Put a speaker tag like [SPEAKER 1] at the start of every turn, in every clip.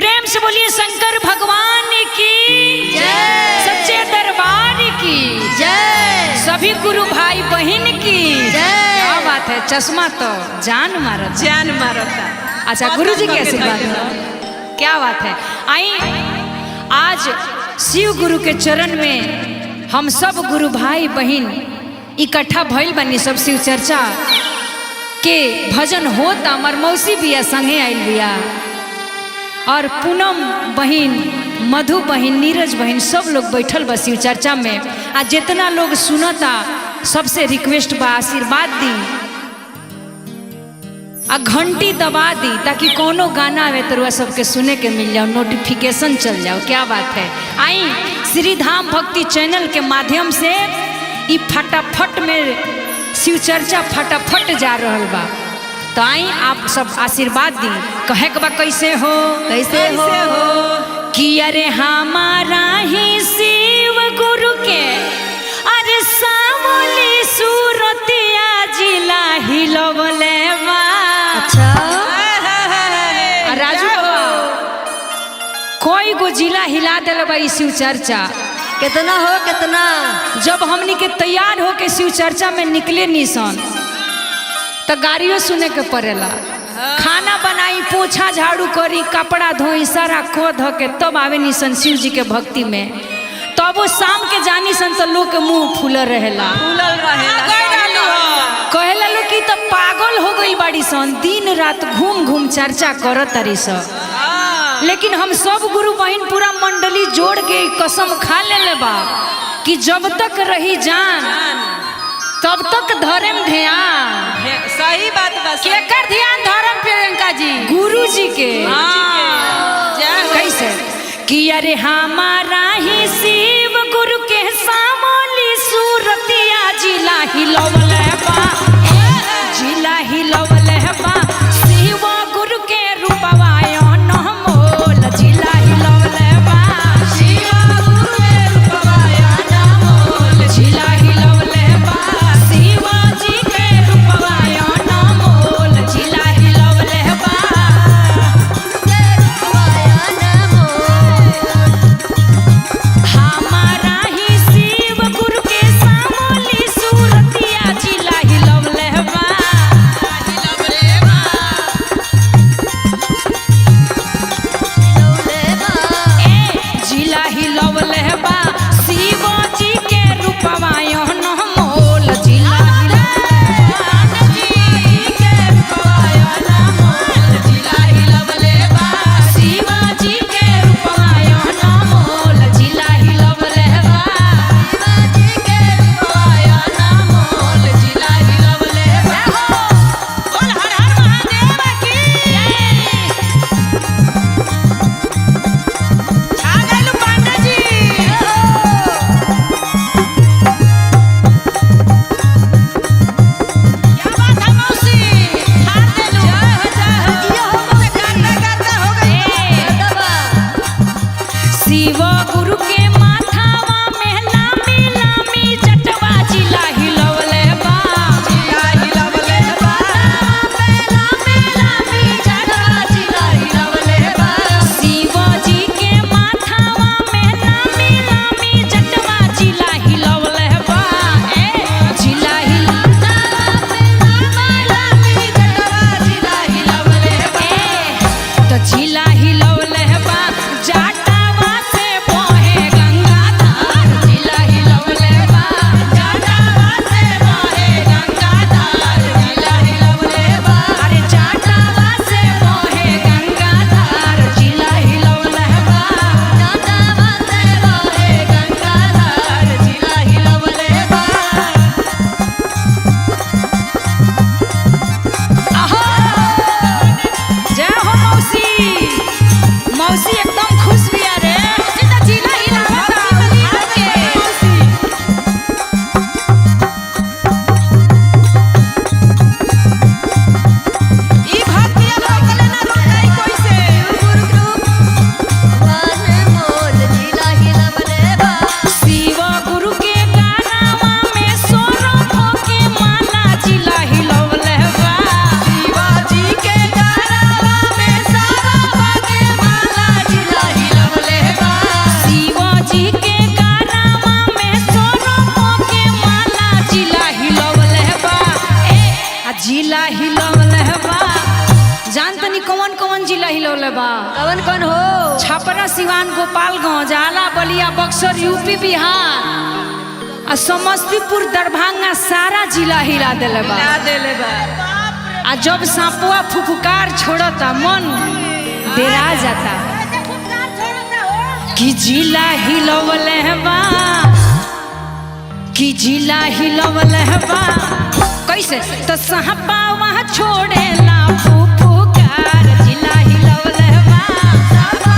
[SPEAKER 1] प्रेम से बोलिए शंकर भगवान की
[SPEAKER 2] जय।
[SPEAKER 1] सच्चे दरबार की
[SPEAKER 2] जय।
[SPEAKER 1] सभी गुरु भाई बहन की
[SPEAKER 2] जय।
[SPEAKER 1] क्या बात है, चश्मा तो जान मारता। अच्छा, गुरु जी के आशीर्वाद क्या बात है। आई आज शिव गुरु के चरण में हम सब गुरु भाई बहन इकट्ठा भइल बनी, सब शिव चर्चा के भजन होता। हमार मौसी बिया संगे आइल बिया और पूनम बहन, मधु बहन, नीरज बहन, सब लोग बैठल बा शिव चर्चा में। आ जितना लोग सुनता सबसे रिक्वेस्ट बा आशीर्वाद दी आ घंटी दबा दी ताकि कोनो गाना आवे तो सबके सुने के मिल जाओ, नोटिफिकेशन चल जाओ। क्या बात है। आई श्री धाम भक्ति चैनल के माध्यम से ई फटाफट में शिव चर्चा फटाफट जा रहल बा, तो आई आप सब आशीर्वाद दी। कहे के बा कैसे हो कि अरे हमारा ही शिव गुरु के अरे सामोली सूरतिया जिला हिलवले बा।
[SPEAKER 2] अच्छा
[SPEAKER 1] राजू कोई गो जिला हिला दिल बा ई शिव चर्चा।
[SPEAKER 2] कितना हो कितना।
[SPEAKER 1] जब हमनी के तैयार हो के शिव चर्चा में निकले निसन तो गाड़ियों सुने के पड़ेला, खाना बनाई, पोछा झाड़ू करी, कपड़ा धोई, सारा को धो के तब आवे निसन शिव जी के भक्ति में। तब वो शाम के जानी सन तो लोग के मुंह फूलल रहेला। कहेला लोग कि तो पागल हो गई बाड़ी सन, दिन रात घूम घूम चर्चा करत तारी सब। लेकिन हम सब गुरु बहन पूरा मंडली जोड़ के कसम खा ले बा कि जब तक रही जान तब तक धर्म ध्यान।
[SPEAKER 3] सही बात बस।
[SPEAKER 1] केकर ध्यान धर्म प्रियंका जी? गुरु जी के। कैसे कि अरे हमारा ही शिव गुरु के सामोली सूरतिया जिला हिलवले बा, जिला हिलवले बा। शिव गुरु के रूपवा नमोल जिला हिलवले बा, शिव गुरु के रूपवा नमोल जिला हिलवले बा, शिव जी के रूपवा नमोल जिला हिलवले बा। हमारा ही शिव गुरु के सामोली सूरतिया जिला हिलवले बा। जिला हिलवले बा, शिव जी के रूपवा नमोल जिला शिव जी के रूपवा नमोल जिला हिलवले बा। बोल हर हर महादेव की छा गइल पांडा जी। क्या बात है मौसी, हार देलू। शिव गुरु के माथावा में लामी लामी जटवा जिला हिलवले बा, जिला हिलवले बा। लामी लामी जटवा जिला हिलवले बा। शिव जी के माथावा में लामी लामी जटवा जिला हिलवले बा। जिला हिलवले तो जिला हिलवले बा। जाटावा से बहे गंगा धार जिला हिलवले बा, जाटावा से बहे गंगा धार जिला हिलवले बा। अरे जाटावा से बहे गंगा धार जिला हिलवले बा, जाटावा से बहे गंगा धार जिला हिलवले बा। आहो जय हो मौसी, मौसी एकदम खुश भी रे। सीधा जिला हिलावता आके ई भक्तिया लोकले ना रोकाई कैसे। शिव गुरु के गानावा में सोरो के माला जिला हिलवले बा, शिव जी के गानावा में सोरो के माला
[SPEAKER 2] कवन कौन हो?
[SPEAKER 1] छपरा, सिवान, गोपालगंज, आला, बलिया, बक्सर, यूपी, बिहार आ समस्तीपुर, दरभंगा सारा जिला हिला देले बा। आ जब सांपुआ फुफकार छोड़ता मन डेरा जाता कि जिला हिलवले बा, कि जिला हिलवले बा। कैसे तो सांपा वहाँ छोड़ेला फुफकार, जिला हिलवले बा। सांपा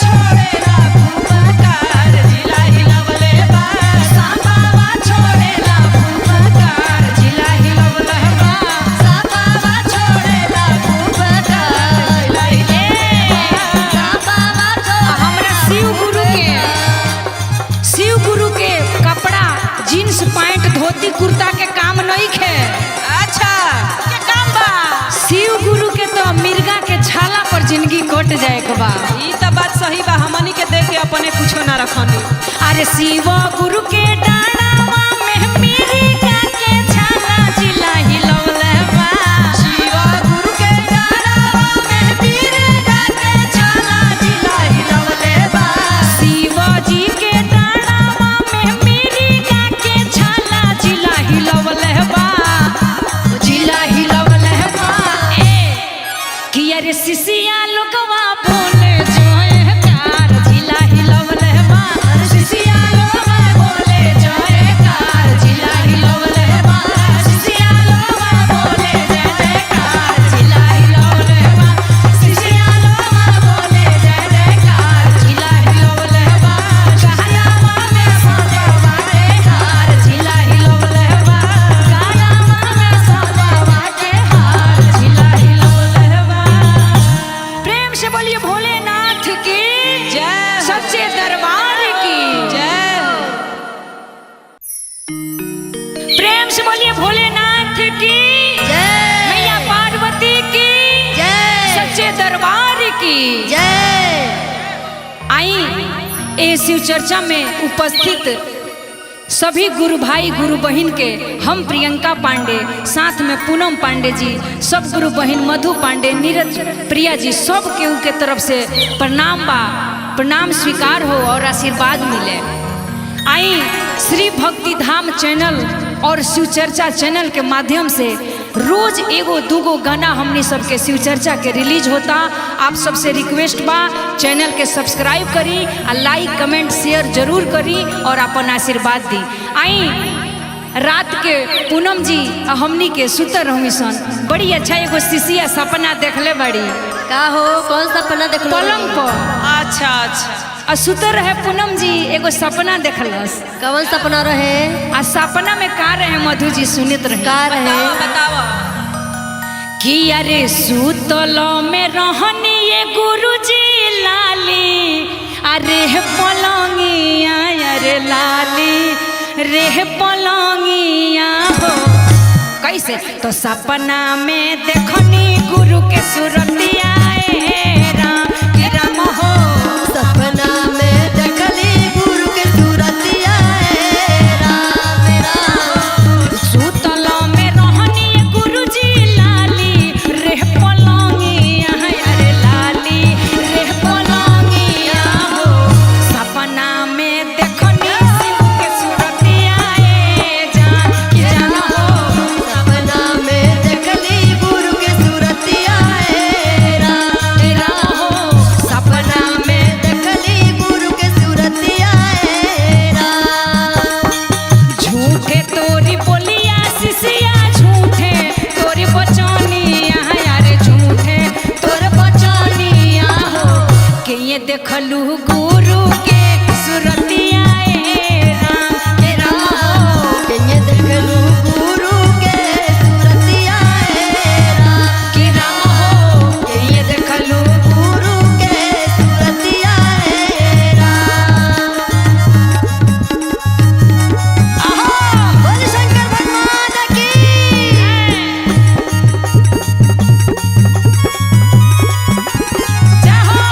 [SPEAKER 1] छोड़ेला फुफकार, जिला हिलवले बा। सांपा छोड़ेला फुफकार, जिला हिलवले बा। सांपा छोड़ेला फुफकार, जिला हिलवले बा। हमरा शिव गुरु के कपड़ा जींस पैंट धोती कुर्ता के काम नहीं खे।
[SPEAKER 3] अच्छा क्या काम बा?
[SPEAKER 1] शिव गुरु के तो मिर्गा के छाला पर जिंदगी कट जाए के बा।
[SPEAKER 3] ई तो बात सही बा, हमनी के देख के अपने कुछो ना रखनी।
[SPEAKER 1] अरे शिव गुरु के डाढ़ावा में मिर्गा के छाला, जिला हिलवले बा।
[SPEAKER 3] शिव गुरु के डाढ़ावा में मिर्गा के छाला, जिला हिलवले बा।
[SPEAKER 1] शिव जी के डाढ़ावा में मिर्गा के छाला, जिला हिलवले बा। जिला हिलवले बा। कि अरे सिसिया लोगवा बोले जयकार, जिला हिलवले बा। सिसिया लोगवा बोले जयकार, जिला हिलवले बा। सिसिया लोगवा बोले जय जयकार, जिला हिलवले बा। सिसिया लोगवा बोले जय जयकार, जिला हिलवले बा। गायावा में सजवा के हार, जिला हिलवले बा। गायावा में सजवा के हार, जिला हिलवले बा। प्रेम से बोलिए भोलेनाथ की
[SPEAKER 3] जय।
[SPEAKER 1] सच्चे दरबार की
[SPEAKER 3] जय।
[SPEAKER 1] प्रेम से बोलिए भोलेनाथ की
[SPEAKER 2] जय।
[SPEAKER 1] मैया पार्वती की
[SPEAKER 2] जय।
[SPEAKER 1] सच्चे दरबार की
[SPEAKER 2] जय।
[SPEAKER 1] आई ए शिव चर्चा में उपस्थित सभी गुरु भाई गुरु बहन के हम प्रियंका पांडे, साथ में पूनम पांडे जी, सब गुरु बहन मधु पांडे, नीरज प्रिया जी, सब केहू के तरफ से प्रणाम बा। प्रणाम स्वीकार हो और आशीर्वाद मिले। आई श्री भक्ति धाम चैनल और शिव चर्चा चैनल के माध्यम से रोज एगो दूगो गाना हमनी सबके शिव चर्चा के रिलीज होता। आप सबसे रिक्वेस्ट बा चैनल के सब्सक्राइब करी, लाइक कमेंट शेयर जरूर करी और अपन आशीर्वाद दी। आई रात के पूनम जी हमनी के सुतर रही सन, बड़ी अच्छा एगो शिशिया सपना देखले बड़ी।
[SPEAKER 2] का हो? कौन सपना देखलो?
[SPEAKER 1] पलंग पर
[SPEAKER 3] अच्छा अच्छा
[SPEAKER 1] आ सुतर रहे पूनम जी, एगो सपना देखलस।
[SPEAKER 2] कवन सपना रहे?
[SPEAKER 1] आ सपना में का रहे मधु जी सुनित रहे।
[SPEAKER 2] का रहे?
[SPEAKER 3] बतावा।
[SPEAKER 1] कि अरे सुतल में रहनी ये गुरुजी लाली, अरे पलंगिया, अरे लाली रे पलंगिया हो। कैसे तो सपना में देखनी गुरु के सुरतिया, राम हो।
[SPEAKER 2] सपना में देखली गुरु के सूरतिया, राम राम।
[SPEAKER 1] सुतल में रहनी गुरुजी लाली, रे पलंगिया, अरे लाली रे पलंगिया हो। सपना में देखनी शिव के सुरतिया, जान हो।
[SPEAKER 2] सपना में देखली गुरु के सूरतिया, राम
[SPEAKER 1] हो।
[SPEAKER 2] सपना में देखली गुरु के सूरतिया, राम।
[SPEAKER 1] झूठे तोरी बोलिया शिशिया, झूठे तोरी बचनिया, अरे झूठे तोर बचनिया हो। के ये देखलू गुरु के सुरतिया, राम हो।
[SPEAKER 2] कहीं देखलू गुरु के सूरतिया, राम।
[SPEAKER 1] कि राम हो। के ये देखलू
[SPEAKER 2] गुरु के सूरतिया, राम।
[SPEAKER 1] आहो।
[SPEAKER 2] बोल शंकर भगवान की।
[SPEAKER 1] जाहो।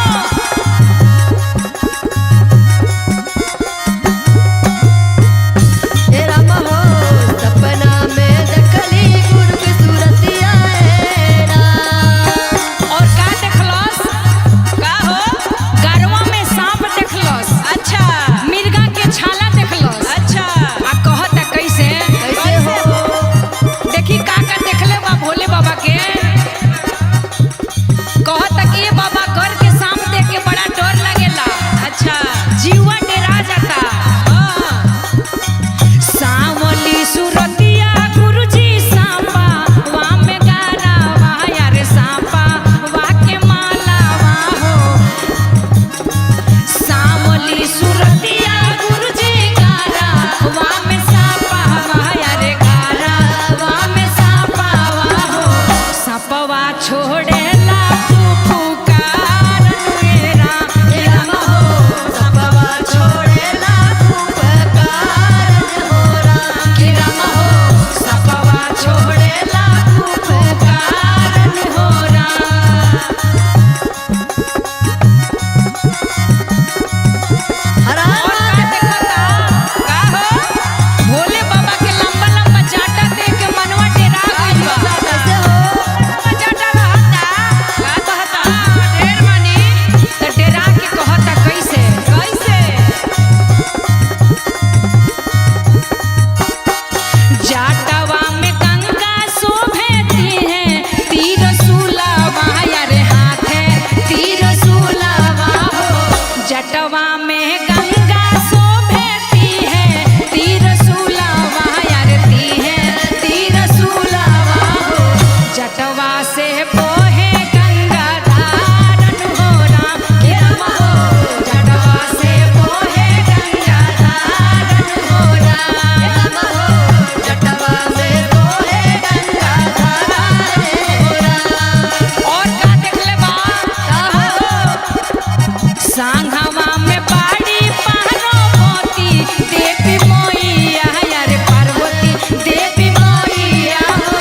[SPEAKER 1] सांघवा में बाड़ी पार्वती देवी मैया, अरे पार्वती देवी मैया हो।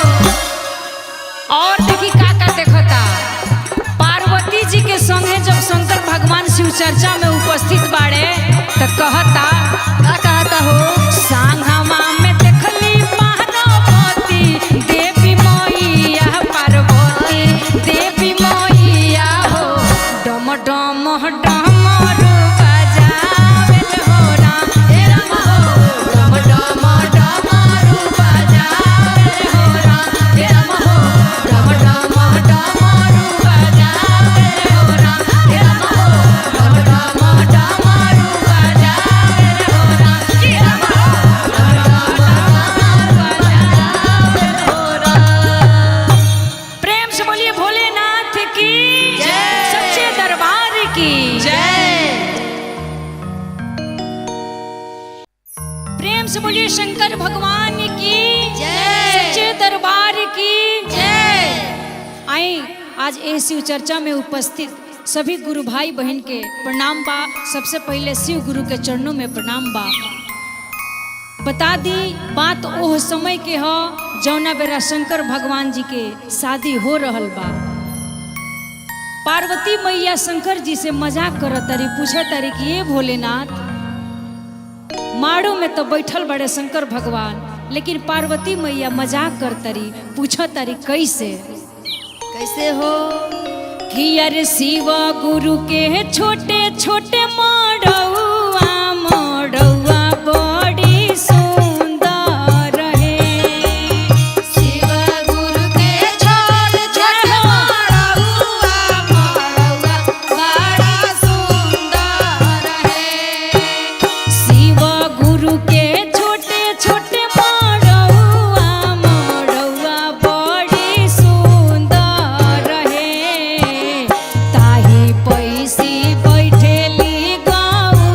[SPEAKER 1] और देखी का देखता, पार्वती जी के संगे जब शंकर भगवान शिव चर्चा में उपस्थित बाड़े तो कहता,
[SPEAKER 2] का कहता हो
[SPEAKER 1] सांघवा में देखली पार्वती देवी मैया, पार्वती देवी मैया हो। डम डम डमरू बजावेल हो राम, हे राम हो। डम डम डमरू बजावेल हो राम, हे राम हो। डम डम डमरू बजावेल हो राम, हे राम हो। डम डम डमरू बजावेल हो राम, हे राम हो। डम डम डमरू बजावेल हो राम। प्रेम से बोलिए भोलेनाथ की
[SPEAKER 3] जय।
[SPEAKER 1] सच्चे दरबार की
[SPEAKER 3] जय।
[SPEAKER 1] प्रेम से बोलिए शंकर भगवान की
[SPEAKER 2] जय।
[SPEAKER 1] सच्चे दरबार की
[SPEAKER 2] जय।
[SPEAKER 1] आए आज इस शिव चर्चा में उपस्थित सभी गुरु भाई बहन के प्रणाम बा। सबसे पहले शिव गुरु के चरणों में प्रणाम बा। बता दी बात ओह समय के हो जौना बेरा शंकर भगवान जी के शादी हो रहल बा। पार्वती मैया शंकर जी से मजाक करत तारी, पूछत तारी कि ये भोलेनाथ, माड़ो में तो बैठल बड़े शंकर भगवान, लेकिन पार्वती मैया मजाक कर तारी, पूछत तारी कैसे
[SPEAKER 2] कैसे हो
[SPEAKER 1] कि अरे शिव गुरु के छोटे छोटे मड़ौआ मड़ौआ बड़ी सुंदर है।
[SPEAKER 2] शिव गुरु के छोटे छोटे मड़ौआ मड़ौआ बड़ा सुंदर है।
[SPEAKER 1] शिव गुरु के छोटे छोटे मड़ौआ मड़ौआ बड़ी सुंदर है। ताही पैसी बैठेली गौआ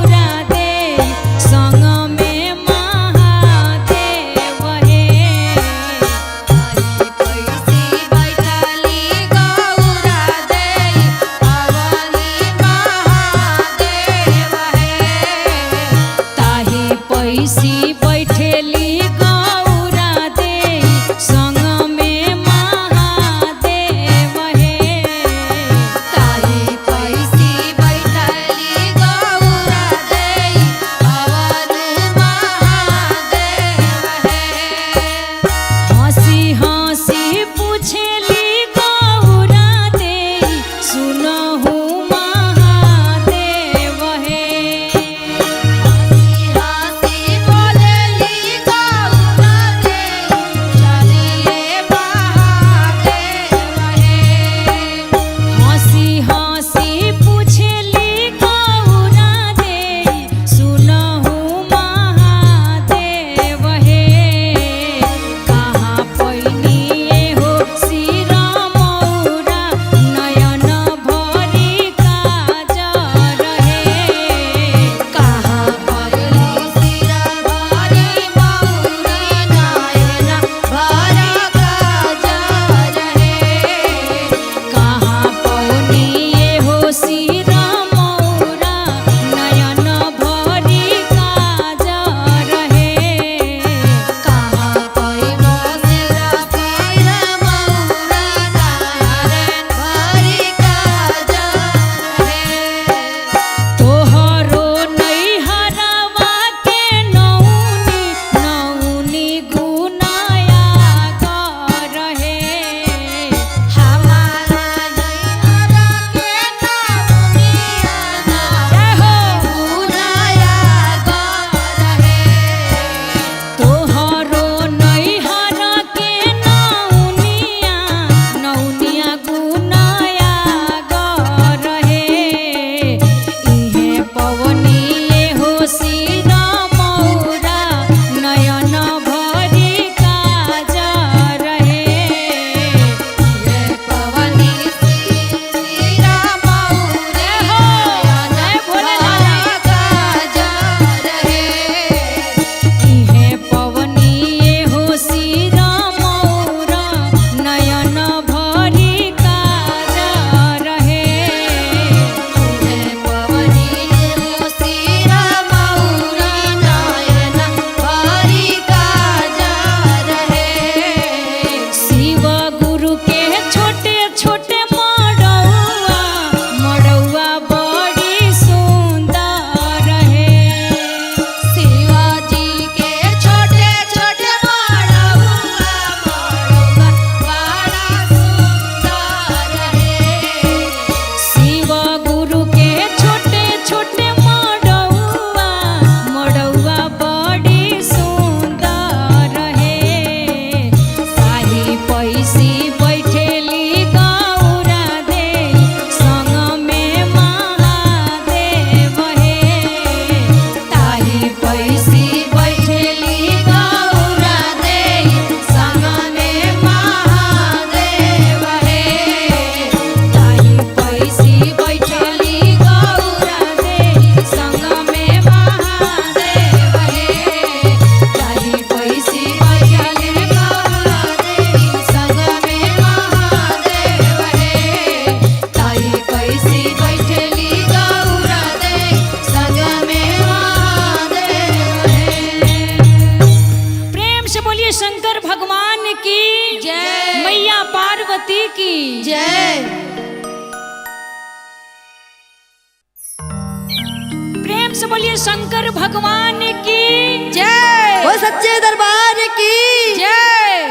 [SPEAKER 1] प्रेम से बोलिए शंकर भगवान की जय।
[SPEAKER 2] वो सच्चे दरबार की
[SPEAKER 1] जय।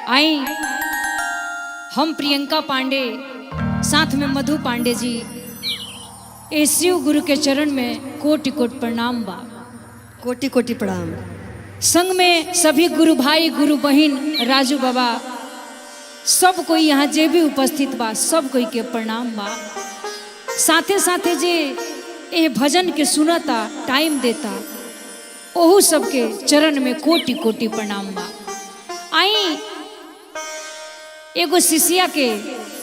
[SPEAKER 1] आई हम प्रियंका पांडे साथ में मधु पांडे जी ए शिव गुरु के चरण में कोटि कोटि प्रणाम बा।
[SPEAKER 2] कोटि कोटि प्रणाम।
[SPEAKER 1] संग में सभी गुरु भाई गुरु बहन राजू बाबा सब कोई यहाँ जे भी उपस्थित बा सब कोई के प्रणाम बा। साथे साथे जे ए भजन के सुनता टाइम देता ओहू सबके चरण में कोटि कोटि प्रणाम बा। आई एगो शिष्या के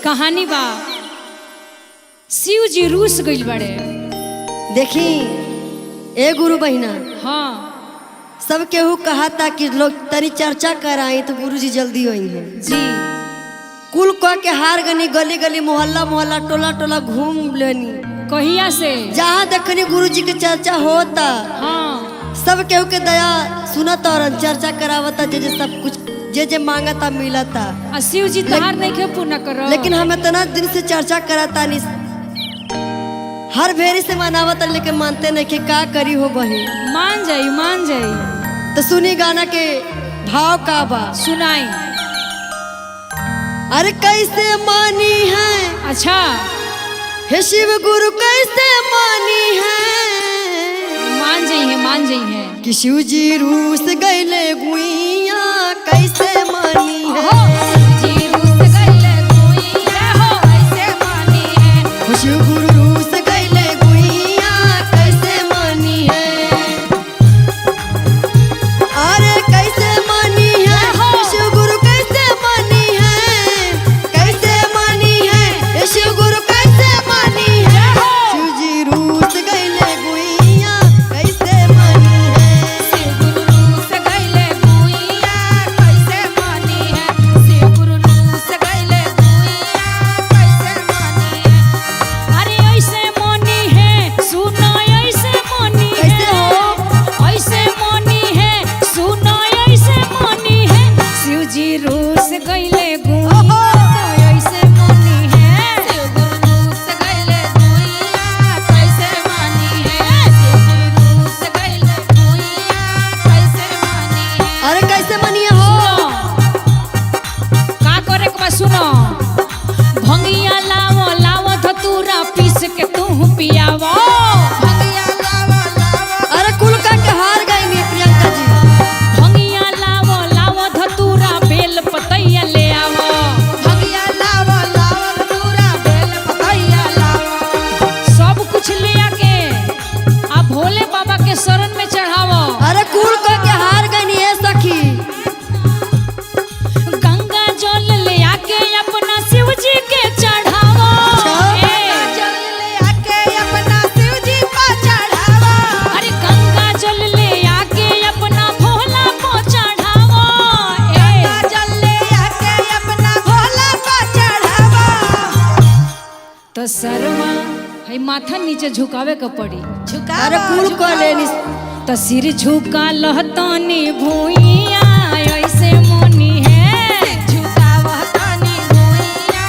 [SPEAKER 1] कहानी बा। शिव जी रूस गइल बड़े।
[SPEAKER 2] देखी ए गुरु बहिना,
[SPEAKER 1] हाँ
[SPEAKER 2] सब केहू कहा था कि लोग तनी चर्चा कराई तो गुरु जी जल्दी आई हैं
[SPEAKER 1] जी।
[SPEAKER 2] कुल कह के हार गनी, गली गली मोहल्ला मोहल्ला टोला टोला घूम लेनी।
[SPEAKER 1] कहिया से
[SPEAKER 2] जहाँ देखनी गुरु जी की चर्चा होता
[SPEAKER 1] हाँ
[SPEAKER 2] सब केहू के दया सुनत और चर्चा करावता, जे जे सब कुछ जे जे मांगता मिलता।
[SPEAKER 1] आ शिव जी तहार नहीं के पूर्ण करो।
[SPEAKER 2] लेकिन हम इतना दिन से चर्चा कराता नहीं, हर भेरी से मनावता लेकिन मानते नहीं कि का करी हो बही।
[SPEAKER 1] मान जाई मान जाई।
[SPEAKER 2] तो सुनी गाना के भाव का बा
[SPEAKER 1] सुनाई।
[SPEAKER 2] अरे कैसे मानी है
[SPEAKER 1] अच्छा
[SPEAKER 2] हे शिव गुरु, कैसे मानी है
[SPEAKER 1] मान जाई है
[SPEAKER 2] कि शिव जी रूस गईले गुइया, कैसे मानी है
[SPEAKER 1] जी रूस गइले गुइया हो कैसे मानी है।
[SPEAKER 2] हो शिव गुरु रूस गईले गुइया, कैसे मानी है। अरे कैसे मानी है शिव गुरु, कैसे मानी है, कैसे मानी है शिव गुरु, कैसे मानी है। शिव जी रूस गईले गुइया, कैसे मानी है।
[SPEAKER 1] शिव गुरु रूस गइले गुइया कैसे मानी है। शिव गुरु रूस गइले गुइया कैसे मानी है। अरे ऐसे मानी है सुनो ऐसे मानी है।
[SPEAKER 2] कैसे हो?
[SPEAKER 1] ऐसे मानी है सुनो ऐसे मानी है। शिव जी रूस गइले गुइया तो ऐसे मानी है। शिव गुरु रूस गइले गुइया कैसे मानी है। शिव जी रूस गइले गुइया कैसे मानी है।
[SPEAKER 2] अरे कैसे मानी हो।
[SPEAKER 1] का करे के बा सुनो। भंगिया लावो लावो धतूरा पीस के तू पियावो। भंगिया लावो लावो
[SPEAKER 2] अरे कुल का के हार गई नी प्रियंका जी।
[SPEAKER 1] भंगिया लावो लावो धतूरा बेल पतैया ले आवो। भंगिया लावो लावो धतूरा बेल पतैया लावो। सब कुछ ले आके आ भोले बाबा के शरण में चढ़ावो।
[SPEAKER 2] अरे कुल का के हार गई नी ए सखी।
[SPEAKER 1] गंगा जल ले आके अपना शिव जी के चढ़ावो। गंगा जल ले आके अपना शिव जी को चढ़ावो। अरे गंगा जल ले आके अपना भोला को चढ़ावो। गंगा जल ले आके अपना भोला को चढ़ावो। तो सरवा है माथा नीचे झुकावे के पड़ी।
[SPEAKER 2] अरे कुल को लेनी।
[SPEAKER 1] तो सिर झुका लहतानी भूइया ऐसे मोनी है। झुकावतानी भूइया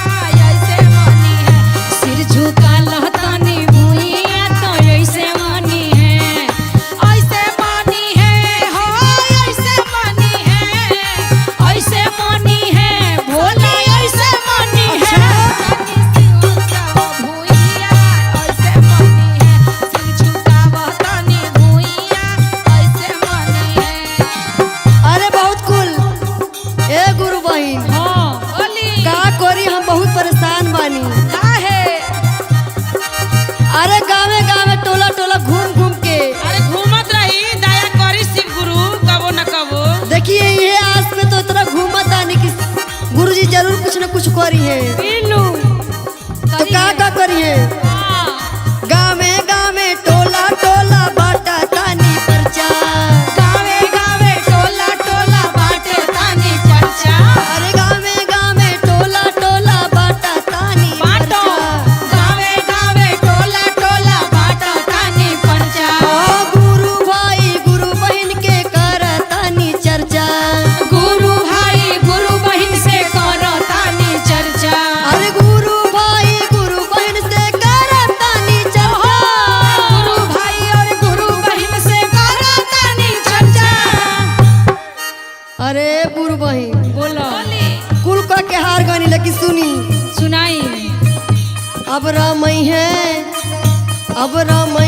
[SPEAKER 1] ऐसे मोनी है। सिर झुका लहतानी भूइया तो ऐसे मोनी है। ऐसे मोनी है हो ऐसे मोनी है। ऐसे मोनी है भोला ऐसे मोनी है। भूइया ऐसे मोनी है। सिर झुकावतानी भूइया ऐसे मोनी है।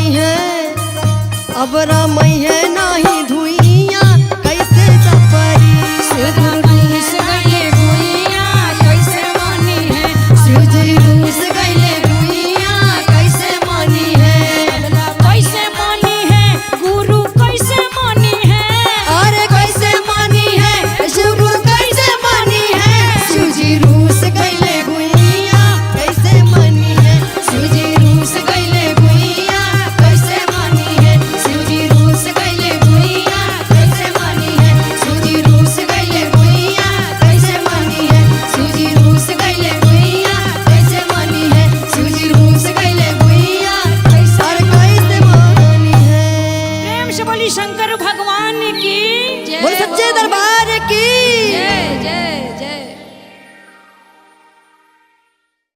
[SPEAKER 2] मानी है अब रामई है नाही धुई